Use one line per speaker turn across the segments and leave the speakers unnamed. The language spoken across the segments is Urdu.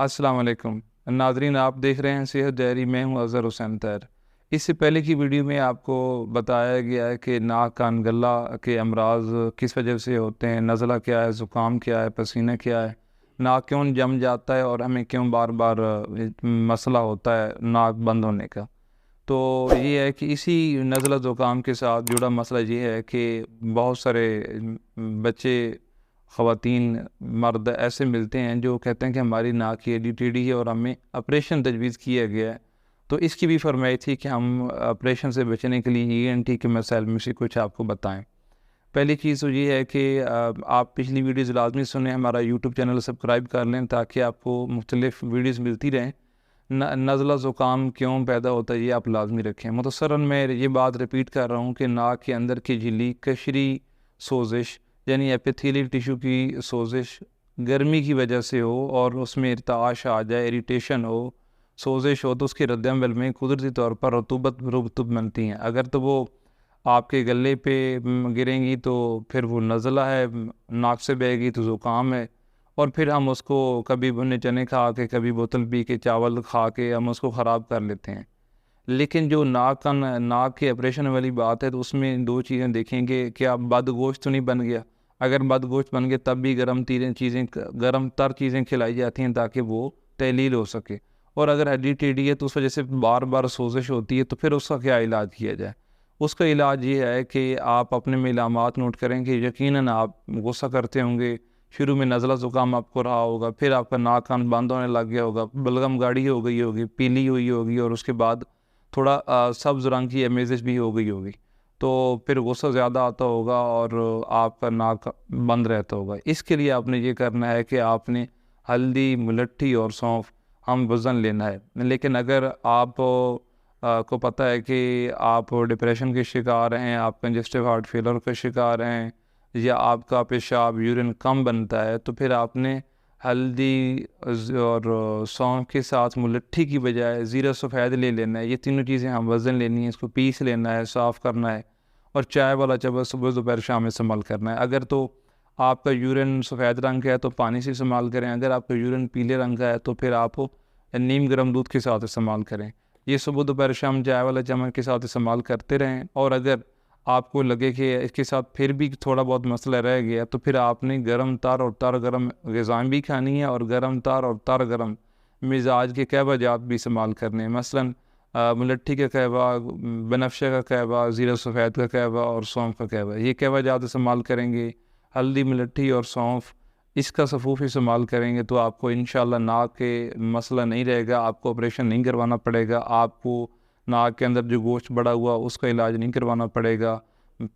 السلام علیکم ناظرین، آپ دیکھ رہے ہیں صحت ڈائری. میں ہوں اظہر حسین طاہر. اس سے پہلے کی ویڈیو میں آپ کو بتایا گیا ہے کہ ناک کان گلہ کے امراض کس وجہ سے ہوتے ہیں، نزلہ کیا ہے، زکام کیا ہے، پسینہ کیا ہے، ناک کیوں جم جاتا ہے اور ہمیں کیوں بار بار مسئلہ ہوتا ہے ناک بند ہونے کا. تو یہ ہے کہ اسی نزلہ زکام کے ساتھ جڑا مسئلہ یہ ہے کہ بہت سارے بچے، خواتین، مرد ایسے ملتے ہیں جو کہتے ہیں کہ ہماری ناک کی ایڈی ٹیڑھی ہے اور ہمیں آپریشن تجویز کیا گیا ہے. تو اس کی بھی فرمائی تھی کہ ہم آپریشن سے بچنے کے لیے ENT کے مسائل میں سے کچھ آپ کو بتائیں. پہلی چیز تو یہ ہے کہ آپ پچھلی ویڈیوز لازمی سنیں، ہمارا YouTube چینل سبسکرائب کر لیں تاکہ آپ کو مختلف ویڈیوز ملتی رہیں. نزلہ زکام کیوں پیدا ہوتا ہے یہ آپ لازمی رکھیں. مختصراً میں یہ بات ریپیٹ کر رہا ہوں کہ ناک کے اندر کی جھلی قشری سوزش یعنی ایپیتھیلیل ٹیشو کی سوزش گرمی کی وجہ سے ہو اور اس میں ارتعاش آ جائے، اریٹیشن ہو، سوزش ہو، تو اس کے رد عمل میں قدرتی طور پر رطوبت بنتی ہیں. اگر تو وہ آپ کے گلے پہ گریں گی تو پھر وہ نزلہ ہے، ناک سے بہے گی تو زکام ہے. اور پھر ہم اس کو کبھی بھنے چنے کھا کے، کبھی بوتل پی کے، چاول کھا کے ہم اس کو خراب کر لیتے ہیں. لیکن جو ناک کے آپریشن والی بات ہے تو اس میں دو چیزیں دیکھیں گے. کیا بد گوشت تو نہیں بن گیا؟ اگر بد گوشت بن گیا تب بھی گرم تر چیزیں کھلائی جاتی ہیں تاکہ وہ تحلیل ہو سکے. اور اگر ہڈی ٹیڑھی ہے تو اس وجہ سے بار بار سوزش ہوتی ہے، تو پھر اس کا کیا علاج کیا جائے؟ اس کا علاج یہ ہے کہ آپ اپنے میں علامات نوٹ کریں کہ یقیناً آپ غصہ کرتے ہوں گے، شروع میں نزلہ زکام آپ کو رہا ہوگا، پھر آپ کا ناک کان بند ہونے لگ گیا ہوگا، بلغم گاڑی ہو گئی ہوگی، پیلی ہوئی ہوگی، اور اس کے بعد تھوڑا سبز رنگ کی امیزش بھی ہو گئی ہوگی. تو پھر غصہ زیادہ آتا ہوگا اور آپ کا ناک بند رہتا ہوگا. اس کے لیے آپ نے یہ کرنا ہے کہ آپ نے ہلدی، ملٹھی اور سونف ہم وزن لینا ہے. لیکن اگر آپ کو پتہ ہے کہ آپ ڈپریشن کے شکار ہیں، آپ کنجسٹیو ہارٹ فیلر کے شکار ہیں، یا آپ کا پیشاب یورین کم بنتا ہے، تو پھر آپ نے ہلدی اور سونف کے ساتھ ملٹھی کی بجائے زیرہ سفید لے لینا ہے. یہ تینوں چیزیں ہم وزن لینی ہیں، اس کو پیس لینا ہے، صاف کرنا ہے، اور چائے والا چاول صبح دوپہر شام استعمال کرنا ہے. اگر تو آپ کا یورین سفید رنگ کا ہے تو پانی سے استعمال کریں. اگر آپ کا یورین پیلے رنگ کا ہے تو پھر آپ نیم گرم دودھ کے ساتھ استعمال کریں. یہ صبح دوپہر شام چائے والا چمچ کے ساتھ استعمال کرتے رہیں. اور اگر آپ کو لگے کہ اس کے ساتھ پھر بھی تھوڑا بہت مسئلہ رہ گیا تو پھر آپ نے گرم تر اور تر گرم غذائیں بھی کھانی ہے اور گرم تر اور تر گرم مزاج کے قہوہ جات بھی استعمال کرنے ہیں. مثلاً ملٹھی کا قہوہ، بنفشہ کا قہوہ، زیرہ سفید کا قہوہ اور سونف کا قہوہ، یہ قہوہ جات استعمال کریں گے. ہلدی، ملٹھی اور سونف اس کا صفوف استعمال کریں گے تو آپ کو انشاءاللہ ناک کے مسئلہ نہیں رہے گا. آپ کو آپریشن نہیں کروانا پڑے گا. آپ کو ناک کے اندر جو گوشت بڑا ہوا اس کا علاج نہیں کروانا پڑے گا.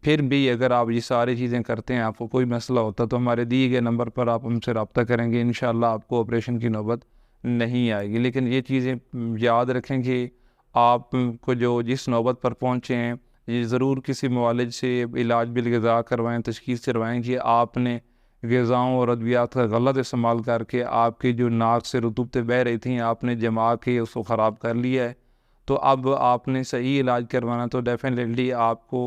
پھر بھی اگر آپ یہ ساری چیزیں کرتے ہیں، آپ کو کوئی مسئلہ ہوتا تو ہمارے دیے گئے نمبر پر آپ ہم سے رابطہ کریں گے. انشاءاللہ آپ کو آپریشن کی نوبت نہیں آئے گی. لیکن یہ چیزیں یاد رکھیں کہ آپ کو جس نوبت پر پہنچے ہیں، یہ ضرور کسی معالج سے علاج بالغذا کروائیں، تشخیص کروائیں کہ آپ نے غذاؤں اور ادویات کا غلط استعمال کر کے آپ کی جو ناک سے رطوبتیں بہہ رہی تھیں آپ نے جما کے اس کو خراب کر لیا ہے. تو اب آپ نے صحیح علاج کروانا تو ڈیفینیٹلی آپ کو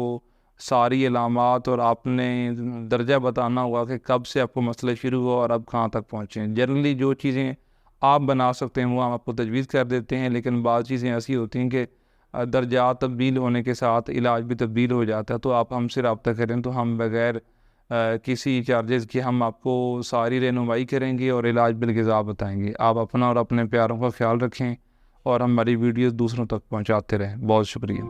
ساری علامات اور آپ نے درجہ بتانا ہوگا کہ کب سے آپ کو مسئلہ شروع ہوا اور اب کہاں تک پہنچے ہیں. جنرلی جو چیزیں آپ بنا سکتے ہیں وہ ہم آپ کو تجویز کر دیتے ہیں، لیکن بعض چیزیں ایسی ہوتی ہیں کہ درجات تبدیل ہونے کے ساتھ علاج بھی تبدیل ہو جاتا ہے. تو آپ ہم سے رابطہ کریں تو ہم بغیر کسی چارجز کے ہم آپ کو ساری رہنمائی کریں گے اور علاج بالغذا بتائیں گے. آپ اپنا اور اپنے پیاروں کا خیال رکھیں اور ہماری ویڈیوز دوسروں تک پہنچاتے رہیں. بہت شکریہ.